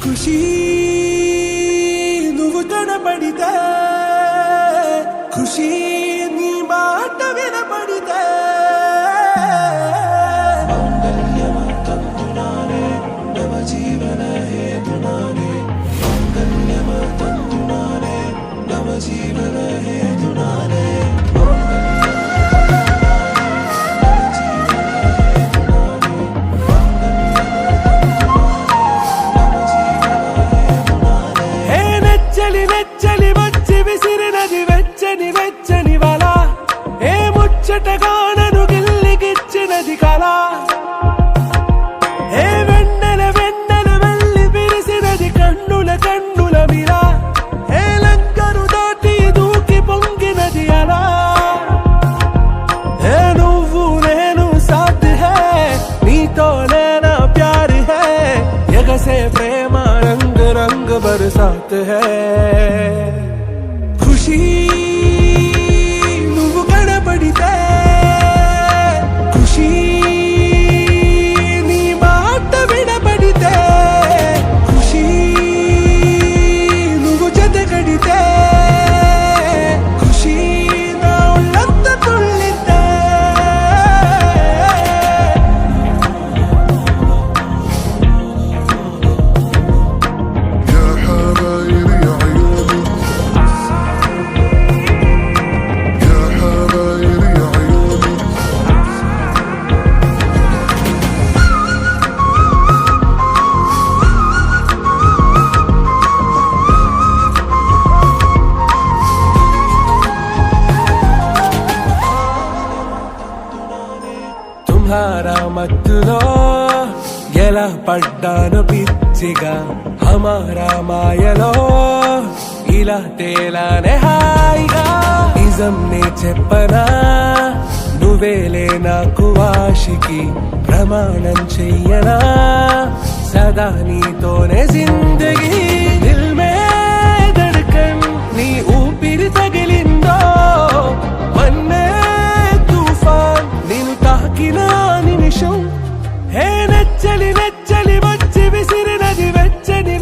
ఖుషీ నువ్వు కనపడితే ఖుషీ నీ మాట వినపడితే మంగళ్యమతంతునానే నవ జీవన హేతునానే మంగళ్యమతంతునానే నవ జీవన హేతునానే నెచ్చలి వచ్చి విసిరినది వెచ్చని వెచ్చని వల ఏ ముచ్చటగా నన్ను గిల్లికిచ్చినది కళ ఏ వెన్నెల వెళ్ళి విరిసినది కన్నుల మిరా ఏ లంకను దాటి దూకి పొంగినది అలా ఏ నువ్వు నేను సాథ్ హై నీతో లేనా ప్యార్ హై ఎగసే ప్రేమ रंग रंग बरसात है खुशी నువ్వు కనపడితే ఖుషీ నీ మాట వినపడితే ఖుషీ నువ్వు జతగడితే ఖుషీ నా ఒళ్ళంత తుళ్ళితే తుమ్హారా మత్తులో ఎలా పడ్డాను పిచ్చిగా హమారా మాయలో ఇలా తేలానే హాయిగా నిజం నే చెప్పనా నువ్వేలే నాకు ఆశికి ప్రమాణం చెయ్యనా సదా నీతోనే జిందగీ దిల్ మే ధడ్కన్ నీ ఊపిరి తగిలిందో మన్నే తుఫాన్ నిన్ను తాకిన నిమిషం హే నెచ్చలి వచ్చి విసిరినది వెచ్చని